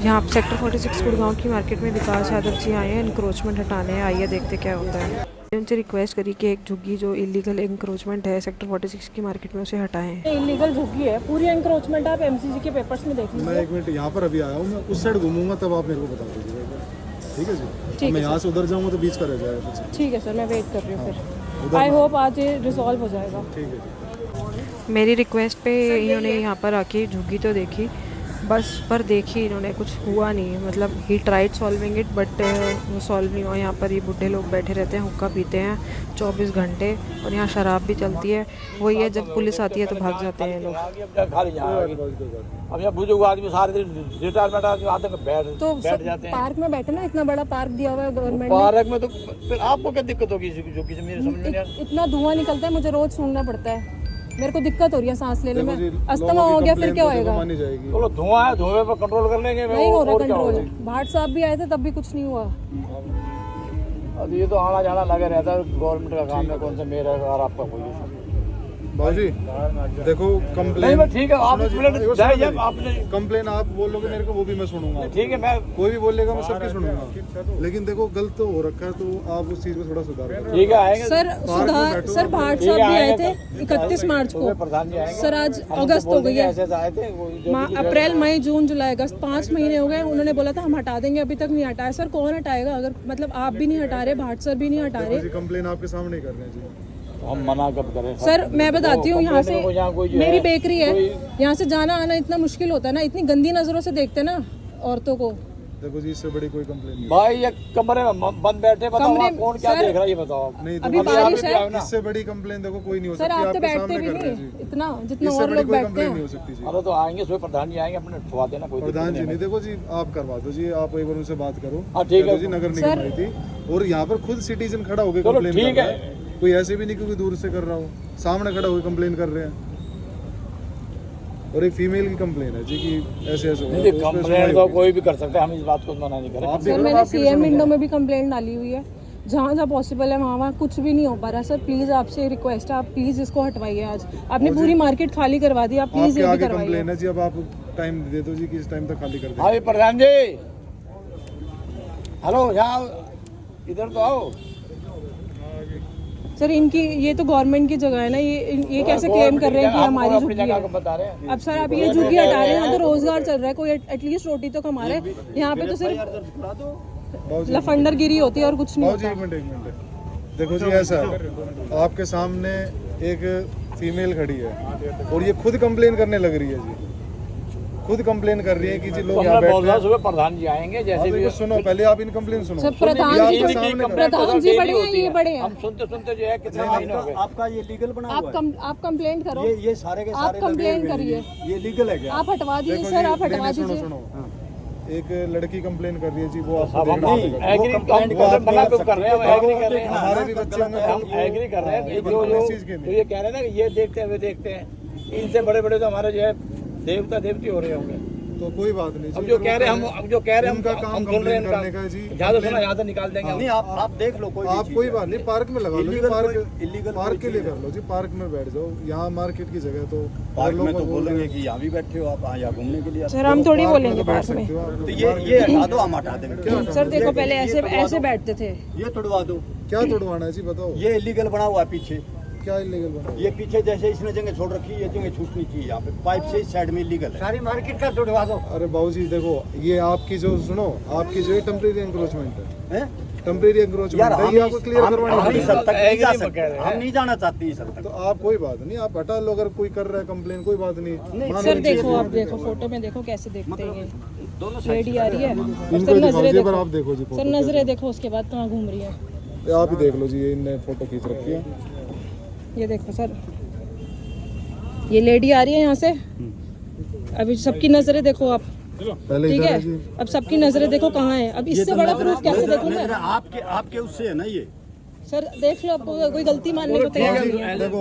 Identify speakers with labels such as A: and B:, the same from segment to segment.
A: यहाँ आप सेक्टर 46 गुड़गांव की मार्केट में विकास यादव जी आए हैं इंक्रोचमेंट हटाने। आइए देखते क्या होता है। उनसे रिक्वेस्ट करी कि एक झुग्गी जो इलीगल इंक्रोचमेंट है सेक्टर 46 की मार्केट में उसे हटाएं।
B: इलीगल झुग्गी है, पूरी इंक्रोचमेंट आप एमसीसी के पेपर्स में देख लीजिए।
C: मैं 1 मिनट यहाँ पर अभी आया हूँ, मैं उस साइड घूमूंगा तब आप मेरे को बता दीजिएगा। ठीक है जी, मैं यहाँ से उधर जाऊँगा तो बीच का रह जाएगा कुछ।
B: ठीक है सर, मैं वेट कर रही हूँ फिर। आई होप आज ये रिजॉल्व हो जाएगा।
C: ठीक है।
A: मेरी रिक्वेस्ट पे इन्होंने यहाँ पर आके झुग्गी तो देखी बस, पर देखी इन्होंने, कुछ हुआ नहीं। मतलब he tried solving it but वो सॉल्व नहीं हुआ। यहाँ पर ये बुढ़े लोग बैठे रहते हैं, हुक्का पीते हैं 24 घंटे, और यहाँ शराब भी चलती है। वही है, जब पुलिस आती है तो भाग जाते हैं लोग।
D: अब यहाँ बुजुर्ग आदमी सारे दिन रिटायरमेंट आते हैं,
B: तो
D: बैठ जाते हैं
B: पार्क में बैठे ना, इतना बड़ा पार्क दिया हुआ है गवर्नमेंट ने।
D: पार्क में। तो फिर आपको क्या दिक्कत होगी जो कि मेरे समझ में नहीं आ रहा।
B: इतना धुआं निकलता है, मुझे रोज सूंघना पड़ता है। मेरे को दिक्कत हो रही है सांस लेने में, अस्थमा हो गया फिर क्या होएगा।
D: चलो धुआं है, धुएं पर कंट्रोल कर लेंगे।
B: नहीं हो रहा कंट्रोल। भाट साहब भी आए थे तब भी कुछ नहीं हुआ।
D: अब ये तो आना जाना लगे रहता है, गवर्नमेंट का काम है, कौन सा मेरा और आपका कोई।
C: बाबूजी देखो कंप्लेन,
D: ठीक है आप आपने
C: कंप्लेन आप बोलोगे मेरे को, वो भी मैं सुनूंगा।
D: ठीक है, मैं
C: कोई भी बोलेगा मैं सबकी सुनूंगा, लेकिन देखो गलत तो हो रखा है तो आप उस चीज में थोड़ा सुधार करो।
D: ठीक है आएंगे
B: सर भाट साहब भी आए थे 31 मार्च को।
D: प्रधान जी आएंगे।
B: सर आज अगस्त हो गई है,
D: ऐसे आए थे
B: अप्रैल मई जून जुलाई अगस्त 5 महीने हो गए। उन्होंने बोला था हम हटा देंगे, अभी तक नहीं हटाया। सर कौन हटाएगा? अगर मतलब आप भी नहीं हटा रहे, भाट सर भी नहीं हटा रहे।
C: कंप्लेन आपके सामने कर रहे हैं जी,
D: हम मना कब करें।
B: सर मैं बताती हूँ, यहाँ से मेरी बेकरी है, यहाँ से जाना आना इतना मुश्किल होता है ना, इतनी गंदी नजरों से देखते हैं ना औरतों को।
C: देखो जी इससे बड़ी कोई कंप्लेन नहीं
D: भाई ये कमरे में बंद बैठे, बताओ आप कौन क्या देख रहा है ये बताओ।
C: नहीं,
B: अभी बारिश है,
C: इससे बड़ी कंप्लेन देखो कोई नहीं हो
B: सर
C: सकती।
B: आप तो बैठते भी नहीं इतना जितना और लोग बैठते हैं।
C: नहीं हो सकती जी।
D: अरे तो आएंगे, सुबह प्रधान जी आएंगे, अपने ठुआ देना कोई
C: प्रधान जी नहीं, देखो जी आप करवा दो जी, आप एक बार उनसे बात करो।
D: ठीक है
C: जी, नगर निगम आई थी और यहाँ पर खुद सिटीजन खड़ा हो गए कंप्लेन
D: ठीक
C: कर रहा है। कोई ऐसे भी नहीं क्योंकि दूर से कर रहा हो, सामने खड़ा होकर कंप्लेन कर रहे हैं। और एक फीमेल की कंप्लेन है जी कि ऐसे ऐसे
D: नहीं, कंप्लेन तो कोई भी कर सकता है, हम इस बात को मना नहीं करें।
B: सर मैंने सीएम विंडो में भी कंप्लेंट डाली हुई है, जहाँ जहाँ पॉसिबल है वहाँ कुछ भी नहीं हो पा रहा। सर प्लीज आपसे रिक्वेस्ट है, आप प्लीज इसको हटवाइए। आज आपने पूरी मार्केट खाली करवा दी, आप प्लीज ये भी करवाइए।
C: कंप्लेन है जी, अब आप टाइम दे दो जी, किस टाइम तक खाली कर दें।
D: हाँ प्रधान जी, हेलो यहाँ इधर तो आओ।
B: सर इनकी ये तो गवर्नमेंट की जगह है ना, ये कैसे क्लेम कर रहे हैं कि हमारी झुग्गी है। अब सर आप ये झुग्गी हटा रहे हैं, यहाँ तो रोजगार चल रहा है, कोई एटलीस्ट रोटी तो कमा रहे हैं। यहाँ पे तो सिर्फ लफंडरगिरी होती है और कुछ नहीं होता।
C: एक मिनट देखो जी, ऐसा है आपके सामने एक फीमेल खड़ी है और ये खुद कंप्लेन करने लग रही है जी, खुद कंप्लेन कर रही है कि जी लोग यहाँ बैठे हैं।
D: सुबह प्रधान जी आएंगे, जैसे भी
C: सुनो पहले आप इन कंप्लेन सुनो।
B: सर प्रधान जी बड़े हैं, ये बड़े हैं।
D: हम सुनते सुनते जो है कितने महीने हो गए।
E: आपका ये लीगल बना हुआ है?
B: आप कंप्लेंट करो,
E: ये सारे के
B: आप
E: सारे
B: कंप्लेन करिए।
E: ये लीगल है क्या?
B: आप हटवा दीजिए सर, आप हटवा दीजिए।
C: सुनो, एक लड़की कंप्लेन कर रही है जी, वो
D: हम एग्री कर रहे हैं,
C: हमारे भी बच्चे
D: हम एग्री कर रहे हैं। जो ये कह रहे हैं ना कि ये देखते हैं वे देखते हैं, इनसे बड़े बड़े तो हमारे जो है देवता देवती हो रहे होंगे।
C: तो कोई बात नहीं,
D: अब जो कह रहे हैं हम
C: उनका काम
D: हम सुन रहे हैं
C: करने का जी।
D: ज्यादा सुना यहाँ से निकाल देंगे।
E: नहीं आप देख लो,
C: आप कोई बात नहीं, पार्क में लगा लो जी,
E: इलीगल
C: पार्क के लिए कर लो जी, पार्क में बैठ जाओ। यहाँ मार्केट की जगह तो
E: पार्क में तो बोलेंगे कि यहाँ भी बैठे हो आप, यहाँ घूमने के लिए।
B: सर हम थोड़ी बोलेंगे पार्क में।
E: तो ये हटा दो, हम हटा देंगे।
B: सर देखो पहले ऐसे बैठते थे,
E: ये तोड़वा दो।
C: क्या तोड़वाना है जी बताओ।
E: ये इलीगल बना हुआ है पीछे।
C: क्या इलीगल बना?
E: ये पीछे जैसे इसने जगह छोड़ रखी है, ये जगह छूटनी चाहिए। यहाँ पे पाइप से इस साइड में इलीगल है।
D: सारी मार्केट का तोड़वा दो।
C: अरे बाबूजी देखो, ये आपकी जो सुनो, आपकी जो टेम्परेरी एंक्रोचमेंट है, टेम्परेरी एंक्रोचमेंट है, ये आपको क्लियर करवानी
E: हम इस हद तक नहीं जा सकते,
D: है।
E: हम नहीं जाना चाहते इस हद तक।
C: तो आप कोई बात नहीं, आप हटा लो। अगर कोई कर रहा है कंप्लेन कोई बात नहीं।
B: सर देखो, आप देखो फोटो में देखो कैसे देखते हैं।
E: दोनों
B: लेडी आ रही है,
C: इनको
B: सर नजरें
C: दिखाओ,
B: देखो,
C: आप देखो जी,
B: सर नजरें देखो, उसके बाद कहाँ घूम रही है
C: आप ही देख लो जी, ये इनने फोटो खींच रखी है।
B: ये देखो सर, ये लेडी आ रही है यहाँ से। अभी सबकी नजरें देखो आप,
C: पहले
B: ठीक
C: इधर
B: है?
C: जी।
B: अब सबकी नजरें देखो कहाँ है। अब इससे बड़ा प्रूफ कैसे देखूं मैं?
E: आपके उससे है ना, ये
B: सर देख लो, आपको कोई गलती मानने को तैयार नहीं है।
C: देखो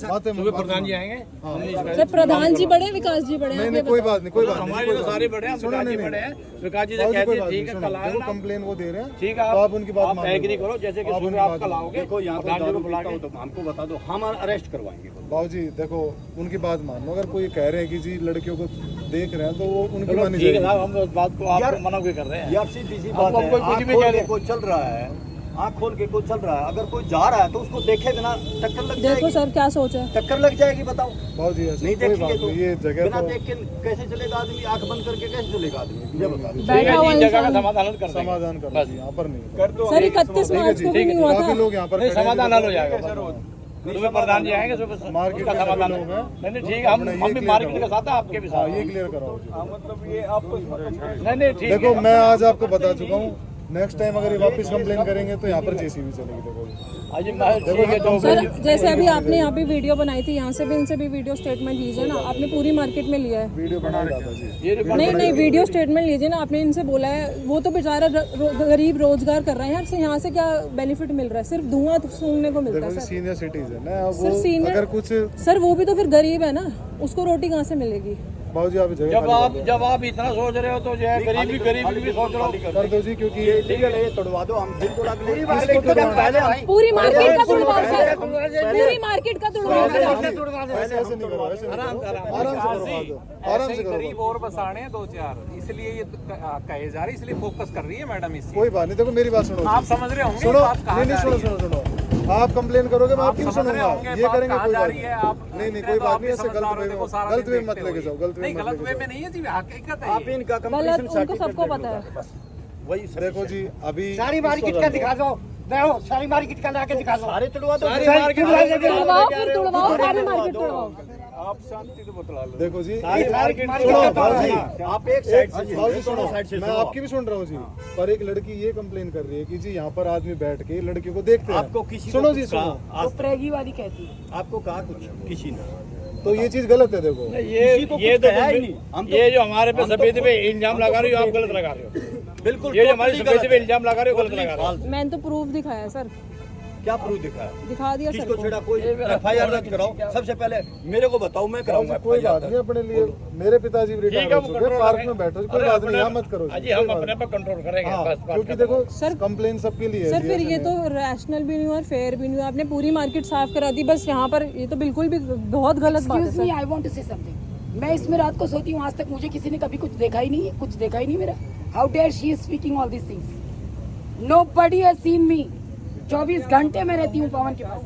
C: बातें
D: सुबह प्रधान जी आएंगे
B: सर प्रधान जी बड़े, विकास जी बड़े,
C: नहीं कोई बात नहीं, कोई बात नहीं,
D: हमारे तो सारे बड़े हैं, विकास जी बड़े हैं, विकास जी से कहते हैं ठीक है कल आना,
C: कंप्लेन वो दे रहे हैं,
D: ठीक है
C: तो आप उनकी बात
D: आप
C: मान
D: एग्री करो, जैसे कि सुबह आप कल आओगे
E: देखो यहाँ
D: प्रधान जी को बुला के
E: तो हमको बता दो, हम अरेस्ट करवाएंगे।
C: बाबूजी देखो उनकी बात मान लो, अगर कोई कह रहे हैं कि जी लड़कियों को देख रहे हैं तो वो उनकी
D: चलो
C: मानी
D: ठीक है
C: जाएगी।
D: साहब, हम उस बात को आप मना क्यों कर रहे हैं?
E: यार सीधी सी
D: अब
E: बात
D: हम
E: है,
D: कोई कुछ
E: आँख
D: भी
E: खोल
D: कह
E: के
D: रहे
E: कोई चल रहा है, आँख खोल के कोई चल रहा है, अगर कोई जा रहा है तो उसको देखेगा ना, टक्कर लग
B: देखो
E: जाएगी,
B: सर क्या सोच है।
E: टक्कर लग जाएगी, बताओ।
C: बाबूजी ऐसे
E: नहीं
C: कोई
E: देखेंगे
C: बात
E: तो
C: नहीं, ये जगह
E: बिना
C: तो
E: देख के कैसे चलेगा आदमी, आंख बंद करके कैसे चलेगा आदमी, ये बता दो।
B: बैठा हुआ
D: जगह का
B: इंसान।
D: समाधान कर देंगे।
C: समाधान कर दीजिए, यहाँ पर नहीं
E: कर दो।
B: सर 31 मार्च को भी नहीं हुआ
C: काफी
B: था।
C: लोग यहाँ पर
D: नहीं,
C: खड़े हैं,
D: समाधान हल हो जाएगा। सुबह प्रधान जी आएंगे, सुबह
C: मार्केट
D: उसका
C: के सभी
D: समाधान
C: लोग हैं।
D: नहीं नहीं ठीक है, हम भी मार्केट के साथ हैं, आपके भी
C: हाँ
D: साथ
C: ये क्लियर कराओ जी।
E: मतलब ये आपको
D: नहीं नहीं ठीक
C: देखो
D: है।
C: मैं आज आपको बता चुका हूँ, नेक्स्ट टाइम अगर ये वापस कंप्लेन करेंगे तो यहाँ पर जेसीबी चलेगी। देखो
D: आज ठीक है तो
B: सर जैसे अभी आपने यहाँ पे वीडियो बनाई थी, यहाँ से भी इनसे भी वीडियो स्टेटमेंट लीजिए ना, आपने पूरी मार्केट में लिया है।
C: वीडियो बना रहा था जी।
D: ये
B: नहीं वीडियो स्टेटमेंट लीजिए ना, आपने इनसे बोला है, वो तो बेचारा गरीब रोजगार कर रहे हैं, यार यहाँ से क्या बेनिफिट मिल रहा है, सिर्फ धुआं सूंघने को मिलता
C: देखो
B: है
C: जी
B: सर।
C: सीनियर सिटीजन है
B: सर,
C: वो,
B: senior-
C: अगर कुछ
B: सर वो भी तो फिर गरीब है ना, उसको रोटी कहाँ से मिलेगी।
C: बाबूजी आप जगह
D: जब आप इतना सोच रहे हो तो जो है गरीब भी सोच रहे हो।
C: कर दो जी, क्योंकि
E: लीगल है, ये तोड़वा दो, हम दिल तोड़ा के लिए
B: पूरी मार्केट का तुड़वाओ सर, पूरी मार्केट का तुड़वाओ सर।
C: ऐसे ऐसे नहीं करो, ऐसे नहीं करो। आराम से करवा दो, आराम से
F: गरीब
C: करो।
F: और बसाने हैं 2-4, इसलिए ये कहे जा रही है, इसलिए फोकस कर रही है मैडम इस
C: कोई बात नहीं, देखो मेरी बात सुनो
F: आप समझ रहे होंगे
C: सुनो,
F: बात कहाँ
C: नहीं नहीं
F: जा
C: सुनो
F: रही है।
C: सुनो सुनो, आप कंप्लेन करोगे मैं आपकी भी
F: समझ रहे
C: सुनूंगा,
F: होंगे
C: ये
F: बात
C: करेंगे
F: कहाँ
C: कोई
F: जा
C: बात
F: रही है।
C: नहीं।
F: आप
C: नहीं नहीं
F: तो
C: कोई बात
F: आप
C: नहीं,
F: भी
C: ऐसे
F: समझदार हो, देखो सारा
C: गलत
F: दिन
C: वे मत
F: देखते
C: लेके जाओ,
F: हुए।
C: गलत वे
F: नहीं
C: मत
F: गलत
C: लेके
F: वे में
C: जाओ।
F: नहीं है जी, हकीकत है
E: आप
F: ये।
E: इनका
B: गलत
E: कंप्लीशन
B: उनको सबको पता है।
E: वही
C: देखो जी अभी
G: सारी मार्केट का दिखा दो, देखो सारी मार्केट का लाके दिखा दो।
E: सारे तोड़वा दो,
B: तुड़वाओ फिर तुड़वाओ, सारी मार्केट तुड़वाओ।
E: आप शांति से बतला लो।
C: देखो जी
E: सारी मार्केट
C: सुनो
E: का
C: बाबूजी,
E: आप एक साइड से
C: बाबूजी सुनो,
E: साइड से
C: मैं
E: सुनो।
C: आपकी भी सुन रहा हूँ जी, पर एक लड़की ये कंप्लेन कर रही है कि जी यहाँ पर आदमी बैठ के लड़कियों को देखते हैं।
E: आपको किसी
C: सुनो
E: को
C: जी
E: कुछ
C: सुनो,
E: कहा? आज
G: प्रेगी वाली कहती है।
E: आपको कहा कुछ किसी ने?
C: तो ये चीज गलत है। देखो
E: किसी को
D: ये
E: कुछ
D: तो
E: कहा ही नहीं। हम तो
D: ये जो हमारे पे सफेद पे इल्जाम लगा रही हो, आप गलत लगा रहे हो।
E: बिल्कुल
D: ये जो हमारे
E: totally
D: सफेद
E: गलत
D: पे
E: है।
D: इल्जाम लगा रहे हो, गलत लगा रहे हो।
B: मैंने तो प्रूफ दिखाया सर,
E: क्या प्रूफ दिखाया?
B: दिखा दिया सर
E: किसको
B: को।
E: छेड़ा? कोई FIR दर्ज कराओ। सबसे पहले मेरे को बताओ, मैं कराऊंगा
C: कोई
E: FIR
C: बात नहीं, अपने लिए मेरे पिताजी भी
D: ठीक
C: रिटायर
D: है,
C: हो
D: वो
C: चुके हैं,
D: कंट्रोल
C: पार्क
D: करें।
C: में बैठो, कोई
D: अरे
C: बात
D: अपने-
C: नहीं, यहाँ मत करो जी,
D: अजी हम
C: कोई बात
D: अपने पर कंट्रोल करेंगे।
C: हाँ,
D: बस बात
C: क्योंकि
D: खत्म।
C: देखो
B: सर-
C: कंप्लेन सबके लिए है
B: सर
C: जी,
B: फिर
C: ऐसे
B: ये
C: नहीं
B: तो रैशनल भी नहीं हुआ और फेयर भी नहीं हुआ, आपने पूरी मार्केट साफ करा दी, बस यहाँ पर ये तो बिल्कुल भी बहुत गलत बात है
G: Excuse me,
B: sir.
G: I want to say something. मैं इसमें रात को सोती हूँ, आज तक मुझे किसी ने कभी कुछ देखा ही नहीं है, कुछ देखा ही नहीं मेरा। How dare she is speaking all these things? Nobody has seen me. 24 घंटे में रहती हूँ पवन के पास।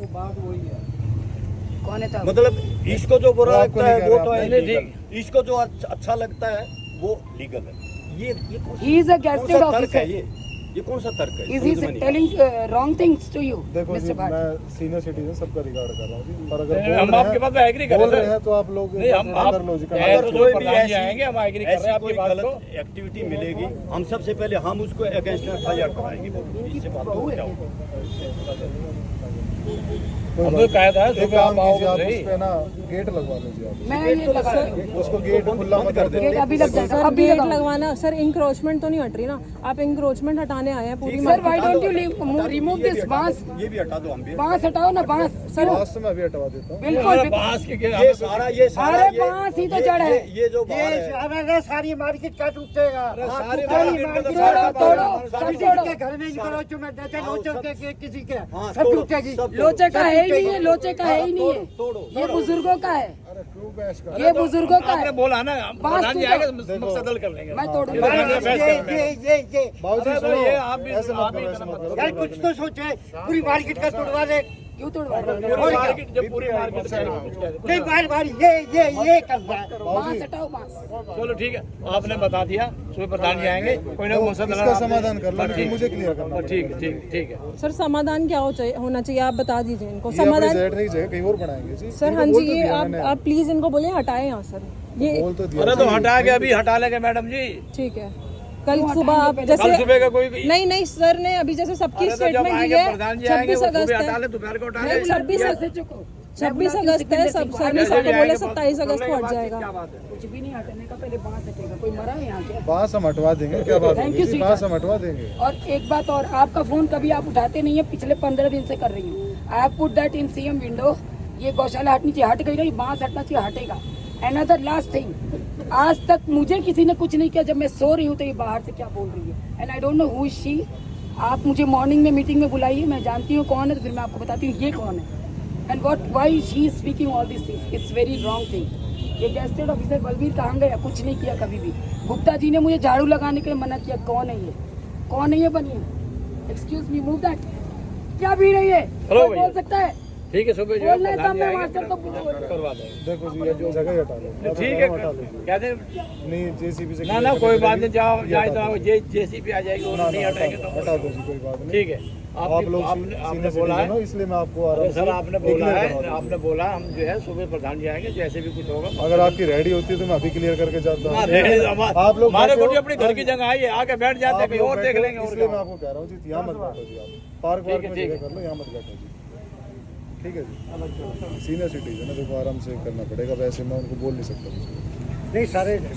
G: कौन है तब?
E: मतलब इसको जो बुरा
C: वो आपको
E: लगता है
C: नहीं
E: वो
C: कह
E: तो
C: रहा,
E: है
D: नहीं,
E: illegal। इसको जो अच्छा लगता है वो लीगल है। ये कौन
G: He is a
E: कौन
G: gazetted
E: सा तर्क है
G: officer.
E: ये कौन सा तर्क है?
G: Is he
E: समझ में नहीं
G: telling wrong things to you,
C: देखो जी
G: Mr. Bhatt?
C: मैं सीनियर सिटीजन सबका रिगार्ड कर रहा हूँ जी, पर अगर
D: नहीं,
C: बोल
D: हम
C: रहे
D: आपके
C: हैं-
D: बात पे एग्री कर
C: बोल
D: रहे
C: रहे
D: हैं।
C: हैं तो आप लोग
D: नहीं, हम
C: कर लो जी,
D: आप
C: कर लो।
D: कोई प्रधान जी आएंगे, हम एग्री कर रहे
E: ऐसी
D: हैं आपकी
E: कोई
D: बात को।
E: गलत एक्टिविटी मिलेगी, हम सबसे पहले हम उसको अगेंस्ट में FIR कराएंगे। इससे बात हो जाओ।
C: कोई
D: हम
C: बात
D: तो कहा था
C: नहीं। एक
D: सुबह
C: काम
D: आप
C: कीजिए, आप
D: आओगे
C: उस पे ना गेट लगवा लीजिए आप,
G: मैं ये लगा रही हूँ।
C: उसको गेट खुला मत कर
G: गेट अभी लग जाएगा,
B: सर
G: अभी
B: गेट
G: लगाऊंगी।
B: लगवाना सर, इंक्रोचमेंट तो नहीं हट रही ना, आप इंक्रोचमेंट हटाने आए हैं पूरी
G: Sir, why
B: market.
G: don't you remove this बांस?
E: ये भी हटा दो, हम भी
G: बांस हटाओ ना, बांस।
B: सर
C: पास से मैं अभी हटवा देता हूँ।
G: बिल्कुल।
D: बांस के
E: ये सारा
G: अरे बांस ही तो जड़ है।
E: ये जो बाहर है
G: सारी मार्केट का टूटेगा।
E: सारी
G: तोड़ो, सब तोड़ो।
E: के
G: घर में निकलो, चुमे देते लोचर के किसी के
E: हाँ,
G: सब
E: तोड़ो,
G: टूटेगी।
E: सब तोड़ो।
G: लोचे का है ही नहीं है, लोचे का है ही नहीं है।
E: तोड़ो,
G: ये बुजुर्गों का है,
C: अरे क्यों बहस कर
G: ये बुजुर्गों का
D: आपने
G: है।
D: बोला ना, हम
G: बांस
D: प्रधान जी
G: टूटा।
D: आएंगे तो मकसद कर लेंगे।
G: मैं तोड़ूंगा।
D: ये
C: बाबूजी
D: अरे
C: सुनो,
D: ये आप भी-
C: ऐसे
D: आप
C: मत
D: भी
C: करो, ऐसे मत करो।
G: यार कुछ तो सोचे, पूरी मार्केट का तोड़वा दे। क्यों तोड़वा
D: पूरी मार्केट जब पूरी मार्केट
G: नहीं बार बार ये करना है। बांस हटाओ, बांस।
D: चलो ठीक है, आपने बता दिया, सुबह प्रधान जी आएंगे, कोई ना
C: तो
D: मकसद
C: इसका समाधान कर लो, लेकिन मुझे क्लियर करना
D: ठीक है, ठीक है।
B: सर समाधान क्या होना चाहिए, आप बता दीजिए इनको
C: ये अपनी
B: समाधान।
C: जेड नहीं जगह कहीं और बनाएंगे जी।
B: सर
C: इनको
B: हाँ
C: बोल
B: जी,
C: तो
B: ये
C: दिया मैंने।
B: आप प्लीज इनको बोलिए हटाए यहाँ सर, ये
C: बोल तो दिया
D: अरे तो हटा के अभी हटा लेंगे मैडम जी।
B: ठीक है। कल सुबह आप
D: कल
B: जैसे
D: सुबह का कोई
B: नहीं सर ने अभी जैसे सबकी
D: अरे तो जब
B: स्टेटमेंट दी
D: आएंगे
B: है
D: प्रधान जी आएंगे,
B: 26
D: वो
B: अगस्त
D: सुबह हटा
B: है।
D: ले, दोपहर को हटा ले।
B: नहीं 26
G: से चुको।
B: 26 अगस्त है, सब सर ने सबको बोले 27 अगस्त को हट जाएगा।
G: कुछ भी नहीं हटने का, पहले बांस हटेगा। कोई मरा है यहाँ क्या?
C: बांस हम हटवा देंगे, क्या बात
G: Thank
C: है
G: you,
C: जी,
G: sweetheart.
C: बांस हम हटवा देंगे।
G: और एक बात और, आपका फोन कभी आप उठाते नहीं है, पिछले 15 दिन से कर रही हूँ। I have put that in CM window. ये गौशाला हटनी चाहिए, हट गई ना, ये बांस हटना चाहिए, हटेगा। अनदर लास्ट थिंग, आज तक मुझे किसी ने कुछ नहीं किया। जब मैं सो रही हूँ तो ये बाहर से क्या बोल रही है, and I don't know who is she. आप मुझे मॉर्निंग में मीटिंग में बुलाइए, मैं जानती हूँ कौन है, तो फिर मैं आपको बताती हूँ ये कौन है and what why she is speaking all this things. It's very wrong thing. ये गेस्टेड ऑफिसर बलबीर कहाँ गया? कुछ नहीं किया कभी भी। गुप्ता जी ने मुझे झाड़ू लगाने के लिए मना किया। कौन है ये? कौन है ये? बनिए, एक्सक्यूज मी, मूव दैट। क्या भी रही है?
D: हेलो
G: कोई
D: भैया।
G: बोल सकता है?
D: ठीक है, सुबह जो है
G: बोलना है
D: प्रधान
G: तब
D: जी
G: मैं
D: आएंगे,
G: मास्टर को
D: करवा देंगे।
C: देखो जी, ये जो जगह ही हटा लो,
D: ठीक
C: हटा
D: है,
C: लो।
D: कहते हैं
C: नहीं, जेसीबी से
D: ना ना कोई बात नहीं, जाओ
C: ये
D: जाए
C: हटा
D: तो
C: दो।
D: जेसीबी आ जाएगी, और
C: ना,
D: नहीं
C: ना,
D: हटाएंगे
C: हटा
D: तो
C: दो जी, कोई बात नहीं।
D: ठीक है।
C: आप लोग
D: आपने बोला है,
C: इसलिए मैं आपको आराम
D: सर
C: से
D: आपने
C: clear
D: बोला है,
C: करवा दूंगा।
D: आपने बोला हम जो है सुबह प्रधान जी आएंगे, जैसे भी कुछ होगा।
C: अगर आपकी रेडी होती है तो मैं अभी क्लियर करके जाता हूँ।
D: आप लोग हमारे
C: बैठे
D: को
C: हो?
D: अपनी घर की जगह आई है, आके बैठ जाते हैं,
C: आप
D: कहीं
C: लोग
D: और देख
C: बैठे हो,
D: लेंगे। और
C: इसलिए
D: क्या?
C: मैं आपको कह रहा हूँ जी, यहाँ मत बैठो जी, आप पार्क वार्क में
D: ठीक है।
C: जगह कर लो, यहाँ मत बैठो जी। ठीक है जी, सीनियर सिटीजन है, देखो आराम से करना पड़ेगा, वैसे मैं उनको बोल नहीं सकता कुछ।
E: नहीं,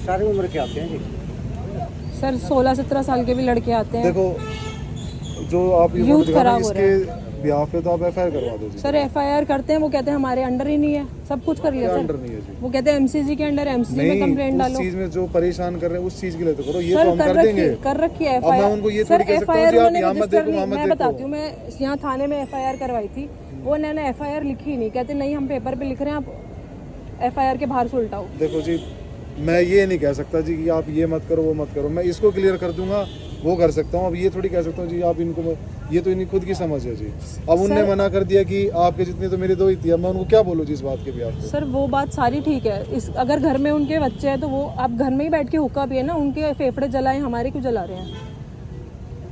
E: सारे उम्र के आते हैं जी।
B: सर 16-17 साल के भी लड़के आते हैं।
C: देखो, जो आप ये
B: Youth
C: बोल रहे हो ना,
B: खराब हो रहा है।
C: इसके बिहाफ पे तो आप एफआईआर करवा दो जी।
B: सर एफआईआर करते हैं, वो कहते हैं हमारे अंडर ही नहीं है, सब कुछ कर लिया
C: क्या
B: सर।
C: अंडर नहीं है जी?
B: वो कहते हैं एमसीजी के अंडर, एमसीजी में कंप्लेंट
C: नहीं, उस
B: डालो।
C: चीज में जो परेशान कर रहे हैं उस चीज के लिए तो करो, ये
B: सर
C: तो हम कर देंगे।
B: कर रखी है
C: अब मैं
B: एफआईआर।
C: उनको ये
B: सर
C: थोड़ी कह सकता हूँ
B: एफआईआर
C: जी, आप
B: उन्होंने
C: यहाँ मत
B: रजिस्टर
C: देखो, वहाँ
B: नहीं,
C: मत
B: मैं
C: देखो।
B: बताती हूँ, मैं यहाँ थाने में एफआईआर करवाई थी, वो उन्होंने एफआईआर लिखी नहीं, कहते नहीं हम पेपर पे लिख रहे हैं, आप एफआईआर के बाहर से उल्टाओ।
C: देखो जी, मैं ये नहीं कह सकता जी कि आप ये मत करो वो मत करो, मैं इसको क्लियर कर दूंगा, वो कर सकता हूँ। अब ये थोड़ी कह सकता हूँ जी आप इनको, ये तो इनकी खुद की समझ है जी। अब उनने मना कर दिया कि आपके जितनी तो मेरी दो ही थी, अब मैं उनको क्या बोलूँ जी इस बात के भी आपको।
B: सर वो बात सारी ठीक है, इस अगर घर में उनके बच्चे हैं तो वो आप घर में ही बैठ के हुक्का पिए ना, उनके फेफड़े जलाएं, हमारे क्यों जला रहे हैं?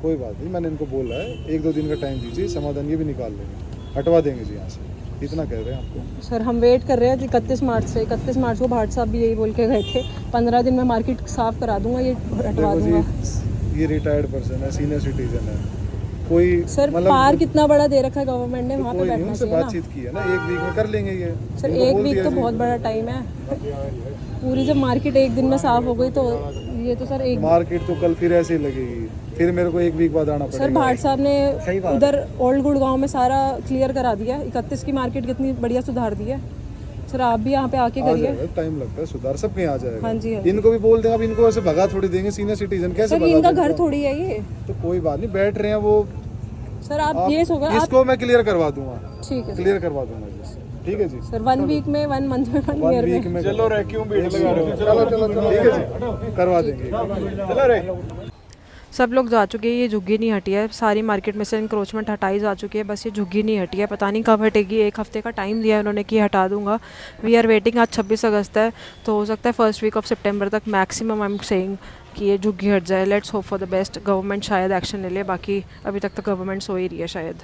C: कोई बात नहीं, मैंने इनको बोला है, 1-2 दिन का टाइम दीजिए, समाधान ये भी निकाल लेंगे, हटवा देंगे जी यहाँ से, इतना कह रहे हैं आपको।
B: सर हम वेट कर रहे हैं 31 मार्च से। 31 मार्च को भाट साहब भी यही बोल के गए थे, 15 दिन में मार्केट साफ करा दूंगा, ये हटवा
C: देखो
B: दूंगा।
C: जी, ये रिटायर्ड पर्सन है, सीनियर सिटीजन है, कोई
B: सर पार्क कितना बड़ा दे रखा है गवर्नमेंट ने, वहाँ पे
C: कोई नहीं,
B: बैठना
C: उनसे
B: चाहिए ना।
C: बातचीत की है ना, 1 वीक में कर लेंगे ये।
B: सर
C: उनको
B: 1
C: बोल
B: वीक
C: दिया
B: तो
C: जी।
B: बहुत बड़ा टाइम है, पूरी जब मार्केट 1 दिन में साफ हो गई तो ये तो सर एक
C: मार्केट तो कल फिर ऐसे ही लगेगी, फिर मेरे को 1 वीक बाद आना
B: सर
C: पड़ेगा।
B: भाट साहब ने उधर ओल्ड गुड़गांव में सारा क्लियर करा दिया, 31 की मार्केट कितनी बढ़िया सुधार दी है। सर आप भी यहाँ पे आके
C: आ
B: करिए।
C: जाएगा, टाइम लगता है, सुधार सबके यहाँ आ जाएगा।
B: हाँ जी, हाँ जी।
C: इनको भी बोल देंगे, अब इनको ऐसे भगा थोड़ी देंगे, सीनियर सिटीजन कैसे
B: सर
C: भगा
B: इनका
C: देंगे?
B: घर थोड़ी है ये।
C: तो कोई बात नहीं, बैठ रहे हैं वो।
B: सर आप ये होगा, आप
C: इसको मैं क्लियर करवा दूंगा,
B: ठीक है
C: क्लियर करवा दूंगा जी, ठीक है जी।
B: सर 1 वीक में, 1 मंथ में, 1
C: 1
B: ईयर
C: वीक
B: में।
C: में चलो रे, क्यों भीड़ लगा रहे हो? चलो चलो चलो, ठीक है जी, करवा देंगे, चलो रे।
A: सब लोग जा चुके हैं, ये झुग्गी नहीं हटी है, सारी मार्केट में से इंक्रोचमेंट हटाई जा चुकी है, बस ये झुग्गी नहीं हटी है, पता नहीं कब हटेगी। 1 हफ्ते का टाइम दिया है उन्होंने कि हटा दूंगा। वी आर वेटिंग, आज 26 अगस्त है, तो हो सकता है फर्स्ट वीक ऑफ सितंबर तक मैक्सिमम आई एम सेइंग कि ये झुग्गी हट जाए। Let's hope for the best, government शायद एक्शन ले ले, बाकी अभी तक तो गवर्नमेंट सो ही रही है शायद।